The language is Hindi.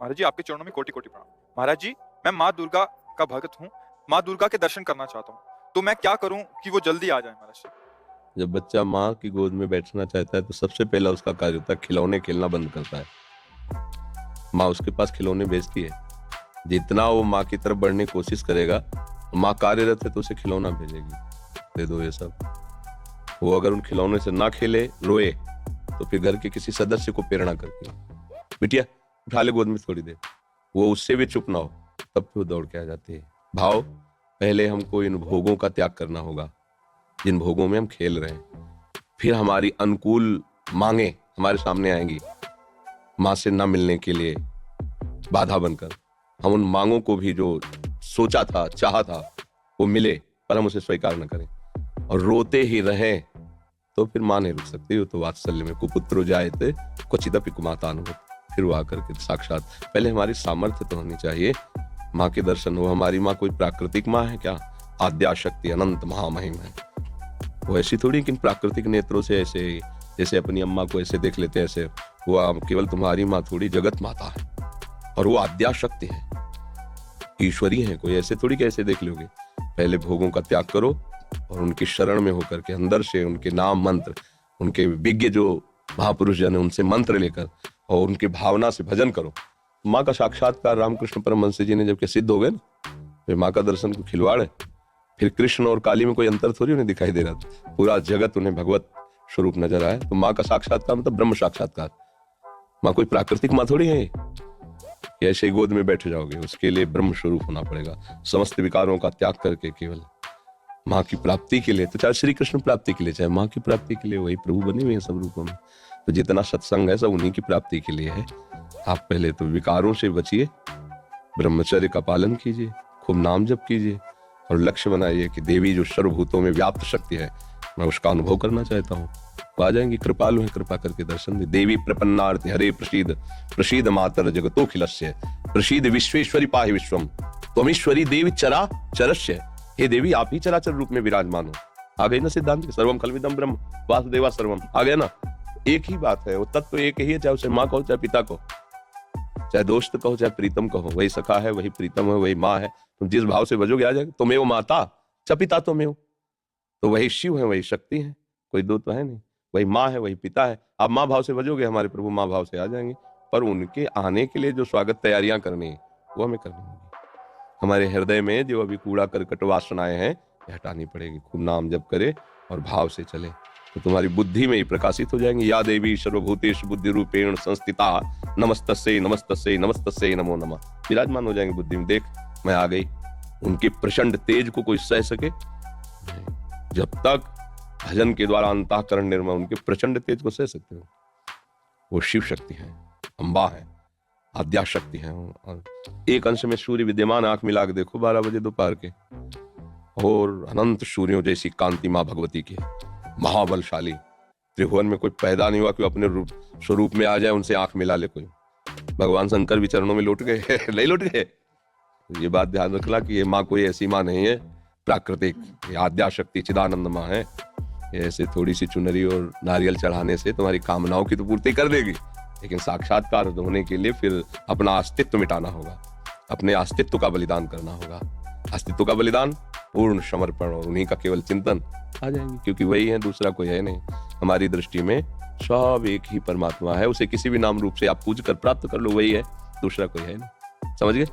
महाराज जी आपके चरणों में कोटि कोटि प्रणाम। महाराज जी मैं माँ दुर्गा का भक्त हूँ, माँ दुर्गा के दर्शन करना चाहता हूँ, तो मैं क्या करूँ कि वो जल्दी आ जाए महाराज जी? जब बच्चा माँ की गोद में बैठना चाहता है तो सबसे पहला उसका कार्य होता है खिलौने खेलना बंद करता है। माँ उसके पास खिलौने भेजती है, जितना वो माँ की तरफ बढ़ने की कोशिश करेगा, माँ कार्यरत है तो उसे खिलौना भेजेगी, दे दो ये सब। वो अगर उन खिलौने से ना खेले, रोए, तो फिर घर के किसी सदस्य को प्रेरणा करती है, बिटिया उठा ले गोद में थोड़ी देर। वो उससे भी चुप ना हो तब फिर दौड़ के आ जाती है। भाव, पहले हमको इन भोगों का त्याग करना होगा जिन भोगों में हम खेल रहे हैं, फिर हमारी अनुकूल मांगे हमारे सामने आएंगी माँ से ना मिलने के लिए बाधा बनकर। हम उन मांगों को भी जो सोचा था, चाहा था, वो मिले पर हम उसे स्वीकार न करें और रोते ही रहें, तो फिर माँ नहीं रुक सकती। वो तो वात्सल्य में कुपुत्रो जायते क्वचिदपि कुमाता अनुभव, फिर वो आकर के साक्षात। पहले हमारी सामर्थ्य तो होनी चाहिए, माँ के दर्शन हो। हमारी माँ कोई प्राकृतिक माँ है क्या? आद्याशक्ति अनंत महामहिम है। वो ऐसी थोड़ी कि प्राकृतिक नेत्रों से ऐसे जैसे अपनी अम्मा को ऐसे देख लेते हैं, ऐसे वो केवल तुम्हारी माँ थोड़ी जगत माता है और वो आद्याशक्ति है, ईश्वरी है। कोई ऐसे थोड़ी कैसे देख लोगे। पहले भोगों का त्याग करो और उनकी शरण में होकर के अंदर से उनके नाम मंत्र, उनके विज्ञ जो महापुरुष जन है उनसे मंत्र लेकर और उनकी भावना से भजन करो। माँ का साक्षात्कार रामकृष्ण परमहंस जी ने जबकि सिद्ध हो गए ना, फिर माँ का दर्शन को खिलवाड़ है। फिर कृष्ण और काली में कोई अंतर थोड़ी उन्हें दिखाई दे रहा था, पूरा जगत उन्हें भगवत स्वरूप नजर आया। तो माँ का साक्षात्कार मतलब ब्रह्म साक्षात्कार। माँ कोई प्राकृतिक माँ थोड़ी है कि ऐसे ही गोद में बैठ जाओगे, उसके लिए ब्रह्म स्वरूप होना पड़ेगा। समस्त विकारों का त्याग करके केवल माँ की प्राप्ति के लिए, तो चाहे श्री कृष्ण प्राप्ति के लिए चाहे माँ की प्राप्ति के लिए, वही प्रभु बने हुए हैं सब रूपों में। तो जितना सत्संग है सब उन्हीं की प्राप्ति के लिए है। आप पहले तो विकारों से बचिए, ब्रह्मचर्य का पालन कीजिए, खूब नाम जप कीजिए और लक्ष्य बनाइए कि देवी जो सर्वभूतों में व्याप्त शक्ति है, मैं उसका अनुभव करना चाहता हूँ। तो आ जाएंगी, कृपालु है, कृपा करके दर्शन दे। देवी प्रपन्नार्ति हरे प्रसीद, प्रसीद मातर जगतोखिलस्य, प्रसीद विश्वेश्वरी पाहि विश्वम, त्वमीश्वरी देवी चरा चरस्य। हे देवी आप ही चराचर रूप में विराजमान हो। आ गई ना सिद्धांत, सर्वम खल्विदम ब्रह्म वासुदेवा सर्वम, आ गया ना। एक ही बात है, वो तत्व तो एक ही है, चाहे उसे माँ कहो चाहे पिता कहो, चाहे दोस्त कहो चाहे प्रीतम कहो, वही सखा है, वही प्रीतम है, वही माँ है। तुम जिस भाव से भजोगे आ जाएगा। तुम्हें वो माता च पिता तुम्हें हो, तो वही शिव है, वही शक्ति है, कोई दो तो है नहीं। वही माँ है, वही पिता है। आप माँ भाव से भजोगे, हमारे प्रभु माँ भाव से आ जाएंगे। पर उनके आने के लिए जो स्वागत तैयारियां करनी है वो हमें करनी होगी। हमारे हृदय में जो अभी कूड़ा करकट वासनाएं हैं हटानी पड़ेगी। खूब नाम जप करे और भाव से चले तो तुम्हारी बुद्धि में ही प्रकाशित हो जाएंगे। या देवी सर्वभूतेषु बुद्धि रूपेण संस्थिता नमस्तस्यै नमस्तस्यै नमस्तस्यै नमो नमः, विराजमान हो जाएंगे बुद्धि में। देख मैं आ गई। उनके प्रचंड तेज को कोई सह सके? जब तक भजन के द्वारा अंतःकरण निर्मल, उनके प्रचंड तेज को सह सकते हो? वो शिव शक्ति है, अम्बा है, आद्या शक्ति है। और एक अंश में सूर्य विद्यमान, आंख मिला के देखो 12 बजे दोपहर के, और अनंत सूर्यों जैसी कांति माँ भगवती की, महाबलशाली। त्रिभुवन में कोई पैदा नहीं हुआ कि अपने स्वरूप में आ जाए, उनसे आंख मिला ले कोई। भगवान शंकर भी चरणों में लौट गए नहीं लौट गए? ये बात ध्यान रखना कि ये माँ कोई ऐसी माँ नहीं है प्राकृतिक, ये आद्या शक्ति चिदानंद माँ है। ये ऐसे थोड़ी सी चुनरी और नारियल चढ़ाने से तुम्हारी कामनाओं की तो पूर्ति कर देगी, लेकिन साक्षात्कार होने के लिए फिर अपना अस्तित्व मिटाना होगा, अपने अस्तित्व का बलिदान करना होगा। अस्तित्व का बलिदान, पूर्ण समर्पण और उन्हीं का केवल चिंतन, आ जाएंगे। क्योंकि वही है, दूसरा कोई है नहीं। हमारी दृष्टि में सब एक ही परमात्मा है, उसे किसी भी नाम रूप से आप पूज कर प्राप्त कर लो, वही है, दूसरा कोई है नहीं। समझ गए?